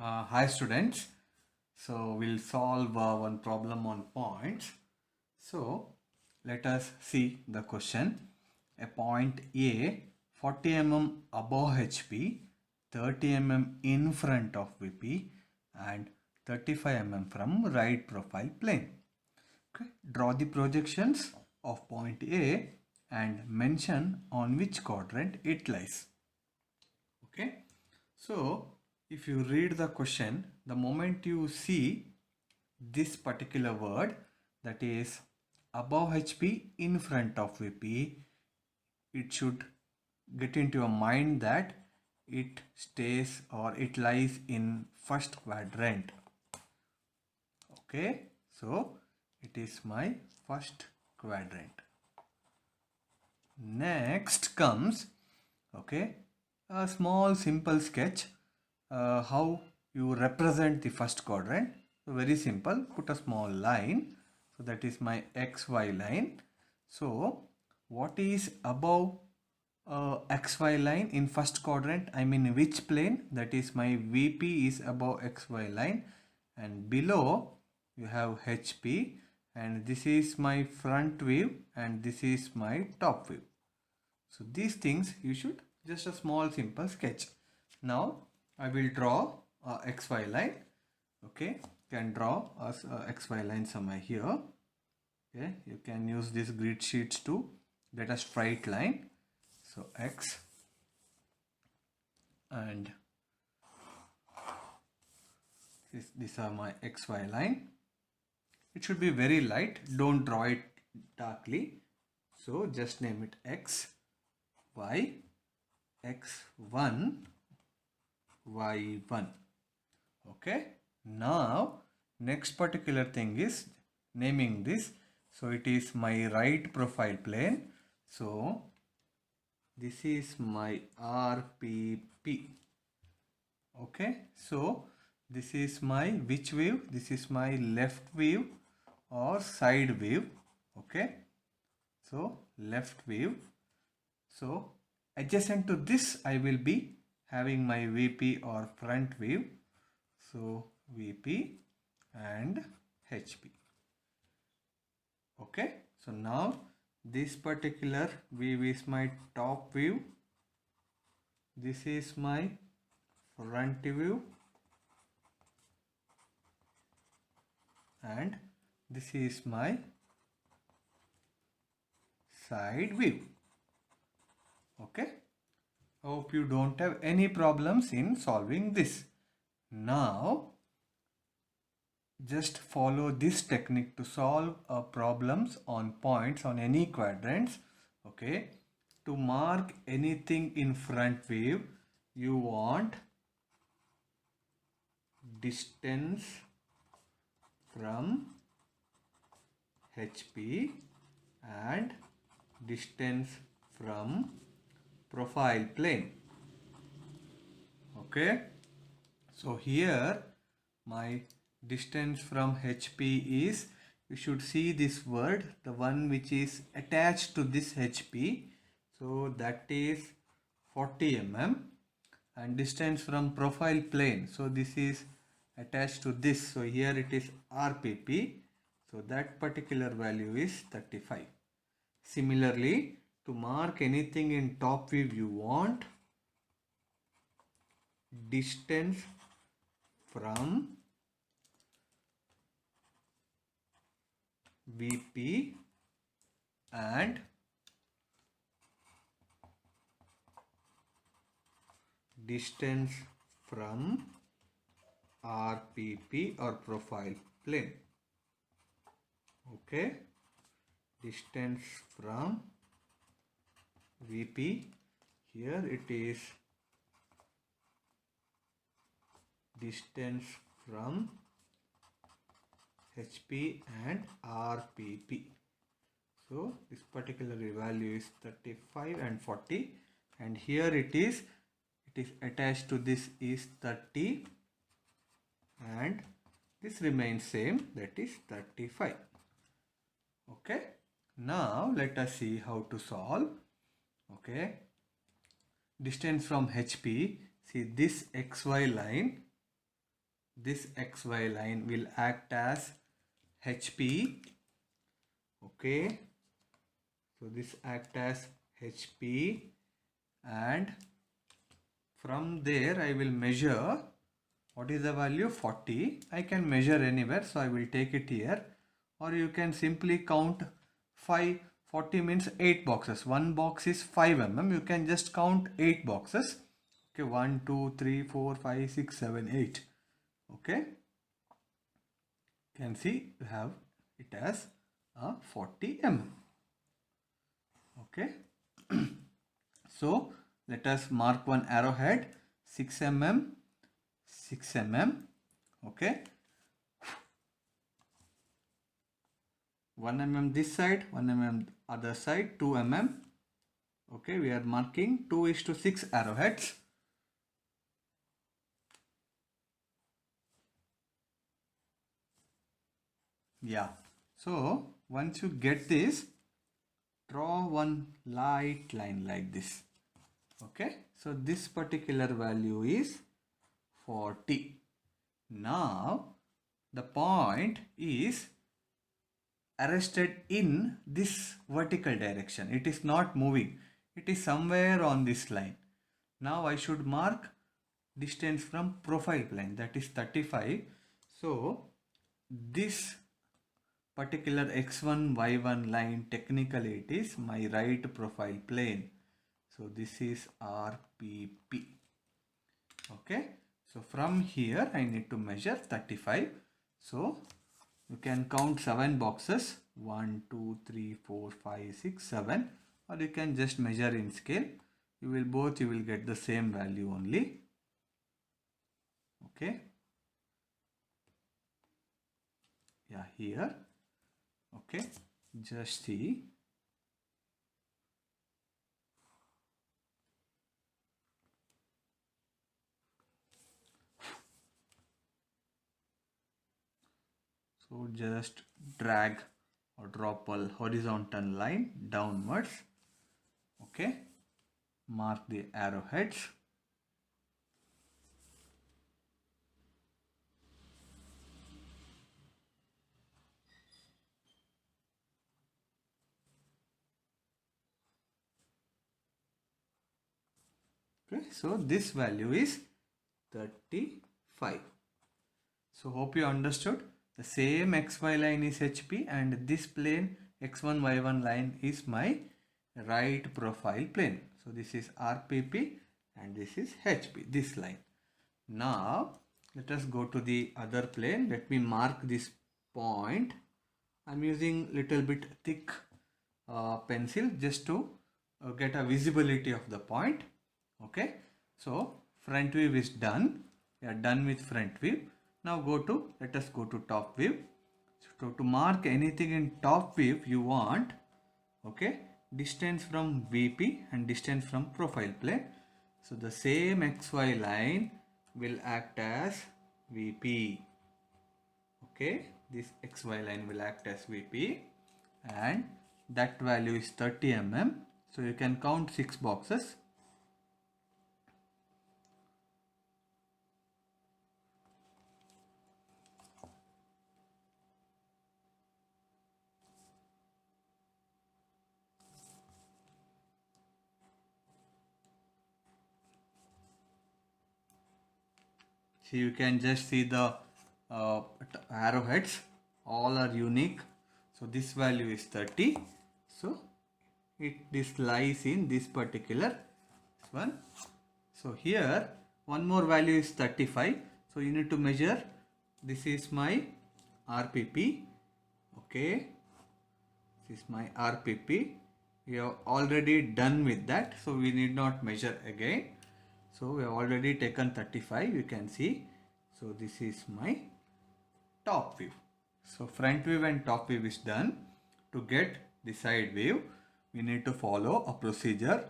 Hi students. So we'll solve one problem on points. So let us see the question. A point A 40 mm above HP, 30 mm in front of VP and 35 mm from right profile plane. Okay. Draw the projections of point A and mention on which quadrant it lies. Okay. So if you read the question, the moment you see this particular word, that is above HP in front of VP, it should get into your mind that it stays or it lies in first quadrant. Okay, so it is my first quadrant. Next comes, okay, a small simple sketch how you represent the first quadrant. So very simple, put a small line. So that is my XY line. So what is above XY line in first quadrant? I mean which plane? That is my VP is above XY line, and below you have HP, and this is my front view and this is my top view. So these things you should just a small simple sketch. Now I will draw a XY line. Okay, can draw a XY line somewhere here. Okay, you can use these grid sheets to get a straight line. So X and these are my XY line. It should be very light. Don't draw it darkly. So just name it X, Y, X1, Y1. Okay. Now next particular thing is naming this. So it is my right profile plane. So this is my RPP. Okay. So this is my which view? This is my left view or side view. Okay. So left view. So adjacent to this I will be having my VP or front view. So VP and HP. Okay. So now this particular view is my top view. This is my front view. And this is my side view. Okay. Hope you don't have any problems in solving this. Now just follow this technique to solve problems on points on any quadrants. Okay. To mark anything in front view, you want distance from HP and distance from profile plane. Okay. So here my distance from HP is, you should see this word, the one which is attached to this HP. So that is 40 mm, and distance from profile plane. So this is attached to this. So here it is RPP. So that particular value is 35. Similarly, to mark anything in top view, you want distance from VP and distance from RPP or profile plane. Okay, distance from VP, here it is distance from HP and RPP. So this particular value is 35 and 40, and here it is attached to this is 30, and this remains same, that is 35. Okay. Now let us see how to solve. Okay. Distance from HP, see this XY line this XY line will act as HP. Okay, so this act as HP, and from there I will measure. What is the value? 40. I can measure anywhere, so I will take it here, or you can simply count 5. 40 means 8 boxes. One box is 5 mm. You can just count 8 boxes. Okay, 1 2 3 4 5 6 7 8. Okay, you can see you have it as a 40 mm. Okay, so let us mark one arrowhead. 6 mm, 6 mm. Okay, 1 mm this side, 1 mm other side, 2 mm. Okay, we are marking 2:6 arrowheads. Yeah, so once you get this, draw one light line like this. Okay, so this particular value is 40. Now the point is arrested in this vertical direction. It is not moving. It is somewhere on this line. Now I should mark distance from profile plane, that is 35. So this particular x1 y1 line, technically it is my right profile plane. So this is RPP. Okay, so from here I need to measure 35. So you can count 7 boxes, 1 2 3 4 5 6 7, or you can just measure in scale. You will get the same value only. Okay, yeah, here. Okay, just see. So just drag or drop a horizontal line downwards. Okay, mark the arrowheads. Okay, so this value is 35. So hope you understood. The same XY line is HP, and this plane X1 Y1 line is my right profile plane. So this is RPP and this is HP, this line. Now let us go to the other plane. Let me mark this point. I'm using little bit thick pencil just to get a visibility of the point. Okay, so front view is done. We are done with front view. Now let us go to top view. So to mark anything in top view you want, okay, distance from VP and distance from profile plane. So the same XY line will act as VP. Okay, this XY line will act as VP, and that value is 30 mm. So you can count 6 boxes. So you can just see the arrowheads, all are unique. So this value is 30. So this lies in this particular one. So here one more value is 35. So you need to measure. This is my RPP. Okay, this is my RPP. We have already done with that, so we need not measure again. So we have already taken 35, you can see. So this is my top view. So front view and top view is done. To get the side view, we need to follow a procedure.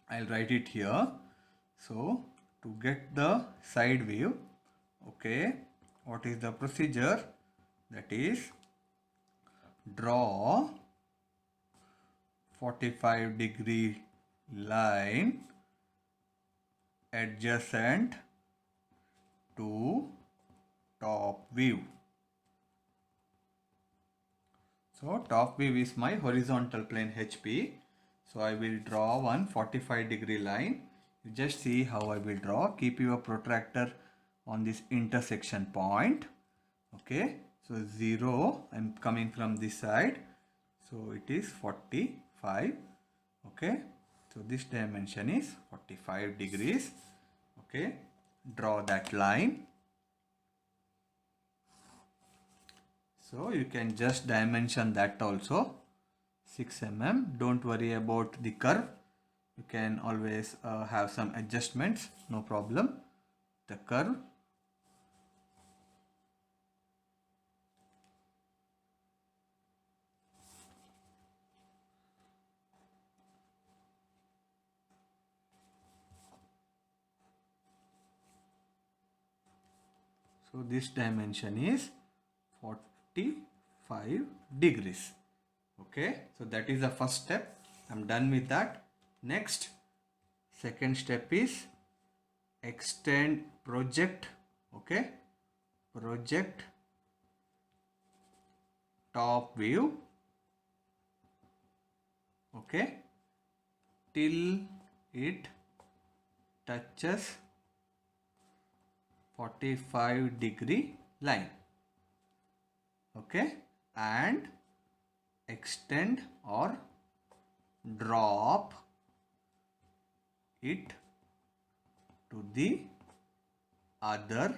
I'll write it here. So to get the side view, okay, what is the procedure? That is, draw 45-degree line adjacent to top view. So top view is my horizontal plane HP. So I will draw one 45-degree line. You just see how I will draw. Keep your protractor on this intersection point. Okay. So 0, I'm coming from this side. So it is 45. Okay. So this dimension is 45 degrees. Okay. Draw that line. So you can just dimension that also. 6 mm. Don't worry about the curve. You can always have some adjustments. No problem. The curve. So this dimension is 45 degrees. Okay, so that is the first step. I'm done with that. Next, second step is extend project. Okay, project top view. Okay, till it touches 45-degree line. Okay, and extend or drop it to the other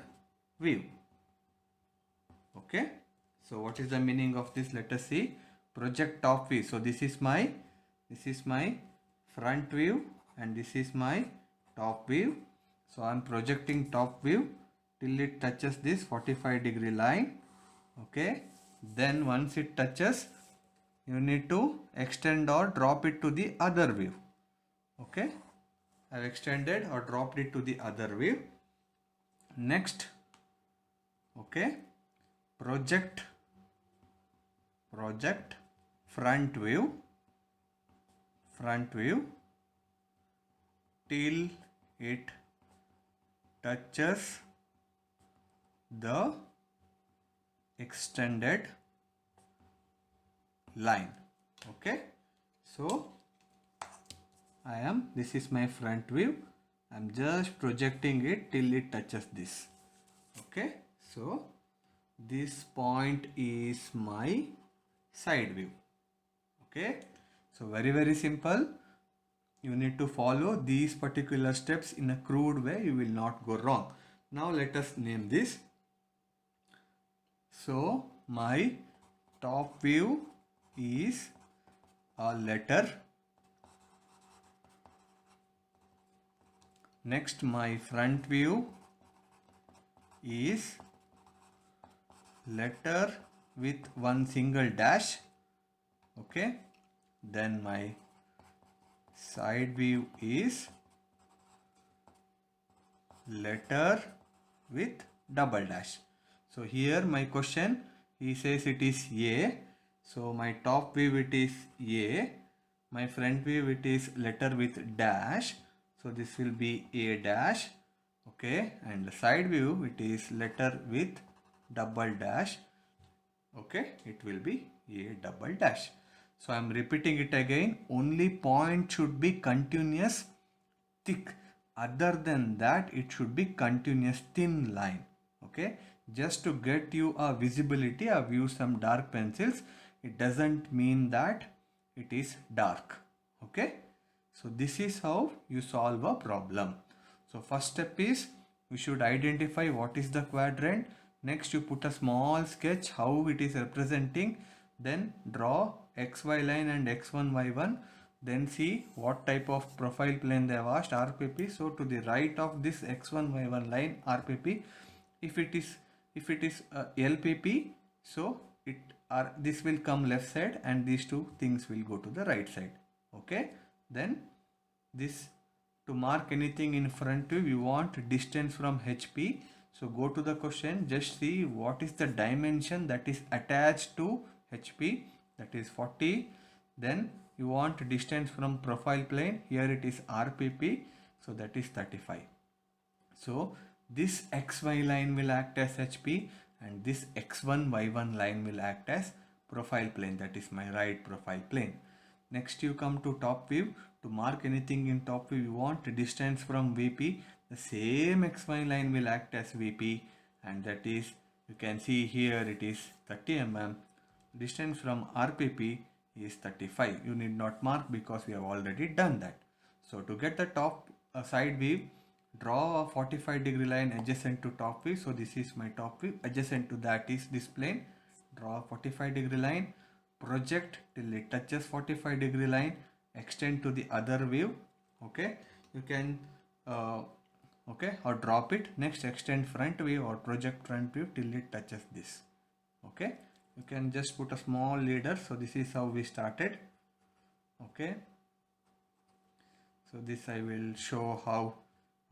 view. Okay, so what is the meaning of this? Let us see. Project top view. So this is my front view and this is my top view. So I am projecting top view till it touches this 45-degree line. Okay, then once it touches, you need to extend or drop it to the other view. Okay, I have extended or dropped it to the other view. Next, okay, project front view till it touches the extended line. Okay, so this is my front view. I'm just projecting it till it touches this. Okay, so this point is my side view. Okay, so very simple. You need to follow these particular steps in a crude way. You will not go wrong. Now let us name this. So my top view is a letter. Next, my front view is letter with one single dash. Okay, then my side view is letter with double dash. So here my question, he says it is A. So my top view it is A. My front view it is letter with dash. So this will be A dash. Okay, and the side view it is letter with double dash. Okay, it will be A double dash. So I am repeating it again. Only point should be continuous thick. Other than that, it should be continuous thin line. Okay, just to get you a visibility, I have used some dark pencils. It doesn't mean that it is dark. Okay, so this is how you solve a problem. So first step is you should identify what is the quadrant. Next, you put a small sketch how it is representing. Then draw XY line and X1, Y1. Then see what type of profile plane they have asked, RPP. So to the right of this X1, Y1 line, RPP. If it is LPP, so this will come left side and these two things will go to the right side. Okay. Then this, to mark anything in front view, you want distance from HP. So go to the question, just see what is the dimension that is attached to HP, that is 40. Then you want distance from profile plane, here it is RPP, so that is 35. So this XY line will act as HP and this X1 Y1 line will act as profile plane, that is my right profile plane. Next you come to top view. To mark anything in top view, you want a distance from VP. The same XY line will act as VP, and that is, you can see here it is 30 mm. Distance from RPP is 35. You need not mark because we have already done that. So to get the top side view, draw a 45-degree line adjacent to top view. So this is my top view. Adjacent to that is this plane. Draw a 45-degree line. Project till it touches 45-degree line. Extend to the other view. Okay. You can okay, or drop it. Next, extend front view or project front view till it touches this. Okay. You can just put a small leader. So this is how we started. Okay. So this I will show how,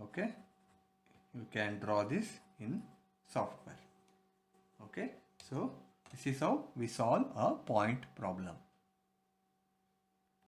okay, you can draw this in software. Okay. So this is how we solve a point problem.